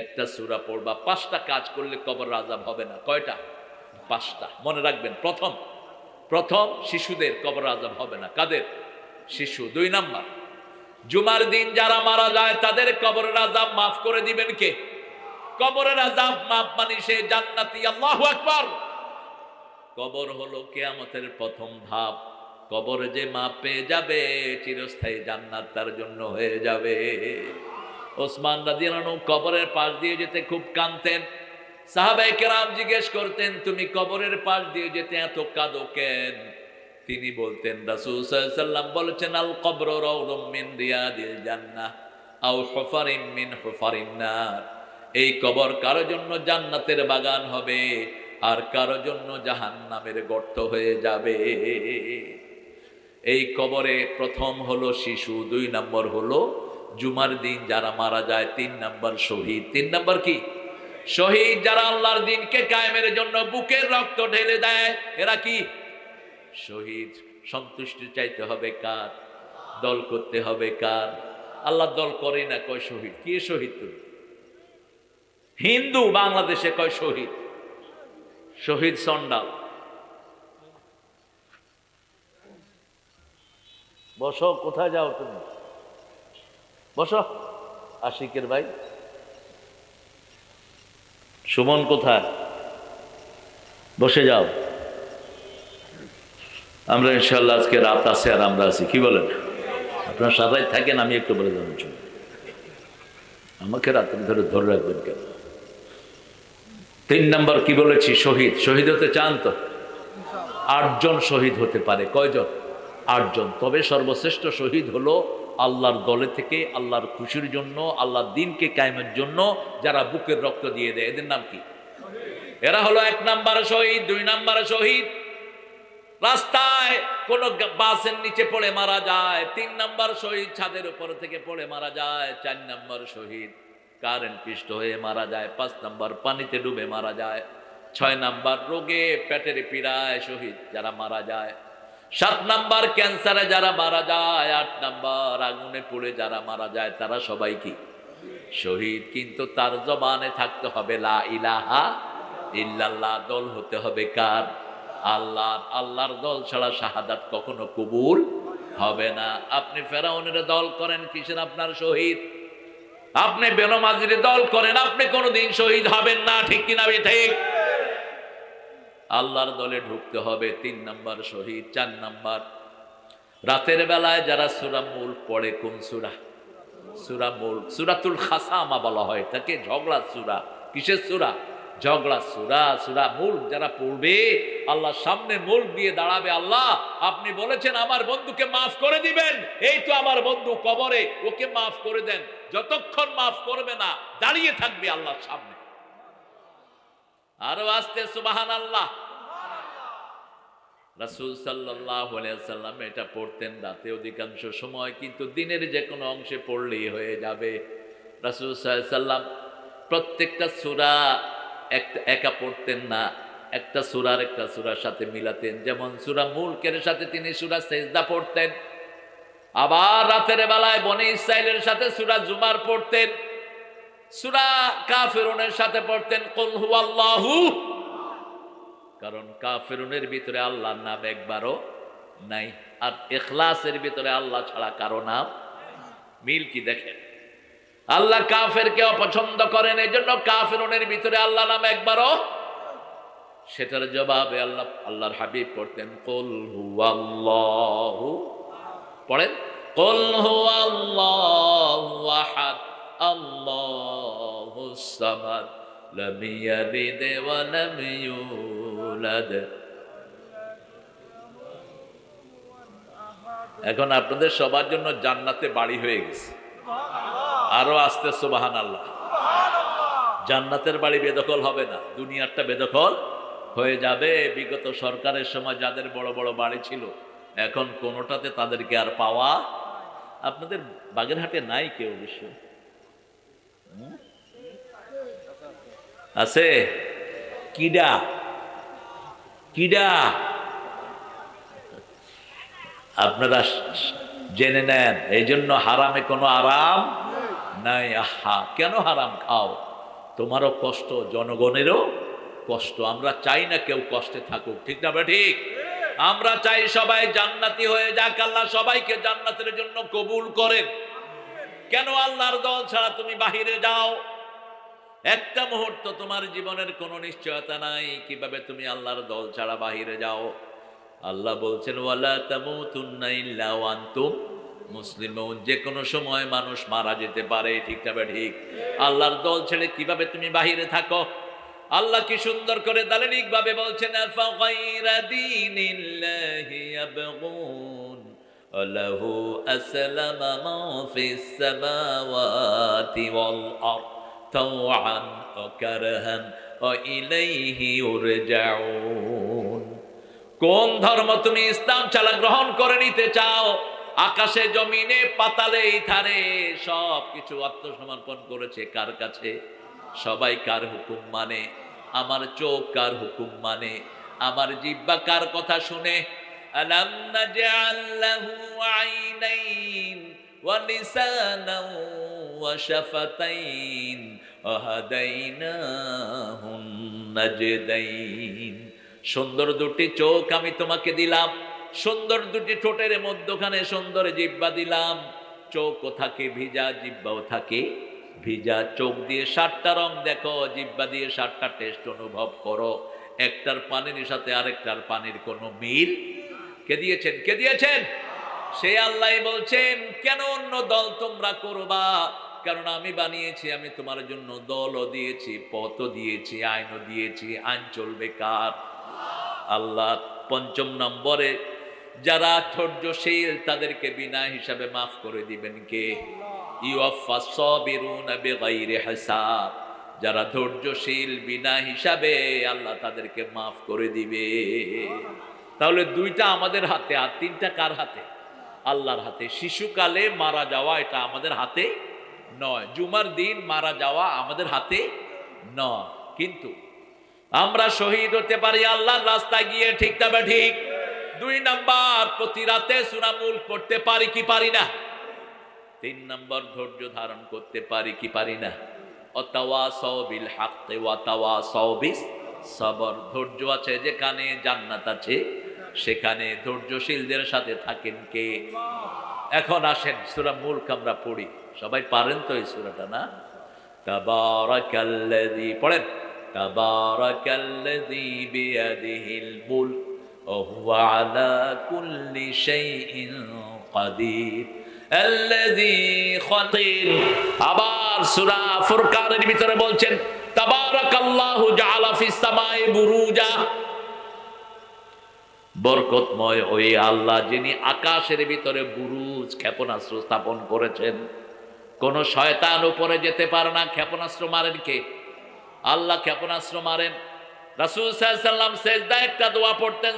একটা সূরা পড়বা, 5টা কাজ করলে কবর আযাব হবে না। কয়টা? 5টা। মনে রাখবেন। প্রথম শিশুদের কবর আযাব হবে না। কাদের? শিশু। 2 নাম্বার, জুমার দিন যারা মারা যায় তাদের কবরের আযাব মাফ করে দিবেন কে? কবরের আযাব মাফ মানে সে জান্নাতি। আল্লাহু আকবার। কবর হলো কিয়ামতের প্রথম ধাপ। কবরে যে মাপ পেয়ে যাবে, চিরস্থায়ী জান্নাত তার জন্য হয়ে যাবে। ওসমান রাদিয়াল্লাহু আনহু কবরের পাশ দিয়ে যেতে খুব কাঁদতেন। সাহাবায়ে কেরাম জিজ্ঞেস করতেন, তুমি কবরের পাশ দিয়ে যেতে এত কাঁদো কেন? তিনি বলতেন, রাসূল সাল্লাল্লাহু আলাইহি ওয়াসাল্লাম বলেছেন, আল কবরু রাউদুম মিন রিয়াদিল জান্নাহ আও হুফারিম মিন হুফারিন নার। এই কবর কারো জন্য জান্নাতের বাগান হবে, আর কারো জন্য জাহান্নামের গর্ত হয়ে যাবে। এই কবরে প্রথম হলো শিশু, 2 নম্বর হলো জুমার দিন যারা মারা যায়, 3 নম্বর শহীদ। 3 নম্বর কি? শহীদ। যারা আল্লাহর দিনকে কায়েমের জন্য বুকের রক্ত ঢেলে দেয়, এরা কি? শহীদ। সন্তুষ্টি চাইতে হবে কার? দল করতে হবে কার? আল্লাহ দল করে না, কয় শহীদ। কি শহীদ? তুমি হিন্দু, বাংলাদেশে কয় শহীদ। শহীদ সন্ডাল। বসো, কোথায় যাও তুমি? বসো। আশিকের ভাই সুমন কোথায়? বসে যাও। আমরা ইনশাল্লাহ আজকে রাত আছে আর আমরা আছি, কি বলেন? আপনারা সবাই থাকেন, আমি একটু বলে দেবেন। আমাকে রাত্রি ধরে ধরে রাখবেন কেন? 3 নম্বর কি বলেছি? শহীদ। শহীদ হতে চান তো? 8 জন শহীদ হতে পারে। কয়জন? 8 জন। তবে সর্বশ্রেষ্ঠ শহীদ হলো আল্লাহর দলে থেকে, আল্লাহর খুশির জন্য, আল্লাহর দিনকে কায়েমের জন্য যারা বুকের রক্ত দিয়ে দেয়, এদের নাম কি? এরা হলো 1 নম্বর শহীদ। 2 নম্বর শহীদ রাস্তায় কোন বাসের নিচে পড়ে মারা যায়। 3 নম্বর শহীদ ছাদের উপর থেকে পড়ে মারা যায়। 4 নম্বর শহীদ কারেন্ট পিষ্ট হয়ে মারা যায়। 5 নম্বর পানিতে ডুবে মারা যায়। 6 নম্বর রোগে পেটের পীড়ায় শহীদ যারা মারা যায়। 7 নম্বর ক্যান্সারে যারা মারা যায়। 8 নম্বর আগুনে পুড়ে যারা মারা যায়, তারা সবাই কি? শহীদ। কিন্তু তার জবানে থাকতে হবে লা ইলাহা ইল্লাল্লাহ। দল হতে হবে কার? আল্লাহর। আল্লাহর দল ছাড়া শাহাদাত কখনো কবুল হবে না। আপনি ফেরাউনের দল করেন, কিসের আপনার শহীদ? আপনি বেনমাজির দল করেন, আপনি কোনোদিন শহীদ হবেন না। ঠিক কিনা? ঠিক। আল্লাহর দলে ঢুকতে হবে, 3 নম্বর শহীদ। 4 নম্বর রাতের বেলায় যারা সূরা মুলক পড়ে। কোন সূরা? সূরা মুলক। সূরাতুল খাসামা বলা হয় তাকে। ঝগড়া সূরা। কিসের সূরা? ঝগড়া সূরা। সূরা মুলক যারা পড়বে, আল্লাহর সামনে মুলক দিয়ে দাঁড়াবে। আল্লাহ, আপনি বলেছেন আমার বন্ধুকে মাফ করে দিবেন। এই তো আমার বন্ধু কবরে, ওকে মাফ করে দেন। যতক্ষণ মাফ করবে না, দাঁড়িয়ে থাকবে আল্লাহর সামনে। আরো আস্তে সুবহানাল্লাহ। রাসূল সাল্লাল্লাহু আলাইহি ওয়াসাল্লাম এটা পড়তেন রাতে অধিকাংশ সময়, কিন্তু দিনের যে কোনো অংশে পড়লেই হয়ে যাবে। রাসূল সাল্লাল্লাহু আলাইহি ওয়াসাল্লাম প্রত্যেকটা সূরা একা পড়তেন না, একটা সূরার একটা সূরার সাথে মিলাতেন। যেমন সূরা মুলকের সাথে তিনি সূরা সেজদা পড়তেন। আবার রাতের বেলায় বনি ইসরাইলের সাথে সূরা জুমার পড়তেন। সূরা কাফিরুনের সাথে পড়তেন কুল হুয়াল্লাহু। কারণ কাফিরুনের ভিতরে আল্লাহর নাম একবারও নাই, আর ইখলাসের ভিতরে আল্লাহ ছাড়া কারো নাম। মিল কি দেখেন? আল্লাহ কাফেরকে অপছন্দ করেন, এজন্য কাফিরুনের ভিতরে আল্লাহ নাম একবারও। সেটার জবাবে আল্লাহর হাবিব পড়তেন কুল হুয়াল্লাহু। পড়েন কুল হুয়াল্লাহু আহাদ আল্লাহুস সামাদ লাম ইয়ালিদ ওয়া লাম ইউলাদ। এখন আপনাদের সবার জন্য জান্নাতে বাড়ি হয়ে গেছে। আরো আস্তে সুবহানাল্লাহ। জান্নাতের বাড়ি বেদখল হবে না, দুনিয়ারটা বেদখল হয়ে যাবে। বিগত সরকারের সময় যাদের বড় বড় বাড়ি ছিল, এখন কোনোটাতে তাদেরকে আর পাওয়া। আপনাদের বাগেরহাটে নাই কেউ অবশ্য আছে? কিডা কিডা? আপনারা জেনে নেন। এই জন্য হারামে কোনো আরাম নাই। আহা, কেন হারাম খাও? তোমারও কষ্ট, জনগণেরও কষ্ট। আমরা চাই না কেউ কষ্টে থাকুক, ঠিক না ঠিক? আমরা চাই সবাই জান্নাতি হয়ে যাক। আল্লাহ সবাইকে জান্নাতের জন্য কবুল করেন। কেন আল্লাহর দল ছাড়া তুমি বাহিরে যাও? একটা মুহূর্ত তোমার জীবনের কোনো নিশ্চয়তা নাই, কিভাবে তুমি আল্লাহর দল ছাড়া বাহিরে যাও? আল্লাহ বলছেন ওয়ালা তামুতুন্না ইল্লা ওয়া আনতুম মুসলিমুন। যে কোনো সময় মানুষ মারা যেতে পারে, ঠিক না ঠিক? আল্লাহর দল ছেড়ে কিভাবে তুমি বাহিরে থাকো? আল্লাহ কি সুন্দর করে দালিলিক ভাবে বলছেন আফাগাইরা দীনিল্লাহি ইয়াবগুন ওয়ালাহু আসলামা মা ফিস সামাওয়াতি ওয়াল আরদ তাওআন ওয়া কারহান ওয়া ইলাইহি ইউরজাউন। কোন ধর্ম তুমি ইসলাম ছাড়া গ্রহণ করে নিতে চাও? আকাশে জমিনে পাতালে ইথারে সব কিছু আত্মসমর্পণ করেছে কার কাছে? সবাই কার হুকুম মানে? আমার চোখ কার হুকুম মানে? আমার জিহ্বা কার কথা শুনে? আলাম নাজআল লাহু আইনাইন ওয়া লিসানান ওয়া শাফাতাইন ওয়া হাদাইনাহুন নাজদাইন। সুন্দর দুটি চোখ আমি তোমাকে দিলাম, সুন্দর দুটি ঠোঁটের মধ্যখানে সুন্দর জিহ্বা দিলাম। চোখও থাকে ভিজা, জিহ্বাও থাকে ভিজা। চোখ দিয়ে 7টা রং দেখো, জিহ্বা দিয়ে 7টা টেস্ট অনুভব করো। একটার পানির সাথে আরেকটার পানির কোনো মিল কে দিয়েছেন? কে দিয়েছেন? সে আল্লাহ বলছেন কেন অন্য দল তোমরা করবা? কারণ আমি বানিয়েছি, আমি তোমার জন্য দলও দিয়েছি, পথও দিয়েছি, আইনও দিয়েছি। আইন চলবে কার? আল্লাহ। ৫ম নম্বরে যারা ধৈর্যশীল তাদেরকে বিনা হিসাবে মাফ করে দিবেন কে? ইউয়াফা সাবিরুনা বিগাইরি হিসাব। যারা ধৈর্যশীল বিনা হিসাবে আল্লাহ তাদেরকে মাফ করে দিবে। তাহলে 2টা আমাদের হাতে, আর 3টা কার হাতে? আল্লাহর হাতে। শিশুকালে মারা যাওয়া এটা আমাদের হাতে নয়, জুমার দিন মারা যাওয়া আমাদের হাতে নয়, কিন্তু আমরা শহীদ হতে পারি আল্লাহর রাস্তায় গিয়ে, ঠিক না ঠিক? 2 নাম্বার, প্রতি রাতে সূরা মুলক পড়তে পারি কি পারি না? 3 নাম্বার, ধৈর্য ধারণ করতে পারি কি পারি না? ওয়াতাওয়াসাউ বিল হাক্কি ওয়াতাওয়াসাউ বিস সবর। ধৈর্য আছে যেখানে জান্নাত আছে সেখানে। ধৈর্যশীলদের সাথে থাকেন কে? এখন আসেন সূরা মুলক আমরা পড়ি। সবাই পারেন তো এই সূরাটা না? তাবারাকাল্লাযী, পড়েন। তাবারাকাল্লাযী বিয়াদিহিল মুলক ওয়া হুয়া আলা কুল্লি শাইইন কাদির আল্লাযী খালাক। আবার সূরা ফুরকানের ভিতরে বলছেন তাবারাকাল্লাহু জাআলা ফিস সামাই বুরুজা। বরকতময় ওই আল্লাহ যিনি আকাশের ভিতরে বুরুজ, ক্ষেপণাস্ত্র স্থাপন করেছেন। কোন শয়তান উপরে যেতে পারে না। ক্ষেপণাস্ত্র মারেন কে? আল্লাহ ক্ষেপণাস্ত্র মারেন। রাসূল সাল্লাল্লাহু আলাইহি ওয়াসাল্লাম সিজদায় একটা দোয়া পড়তেন।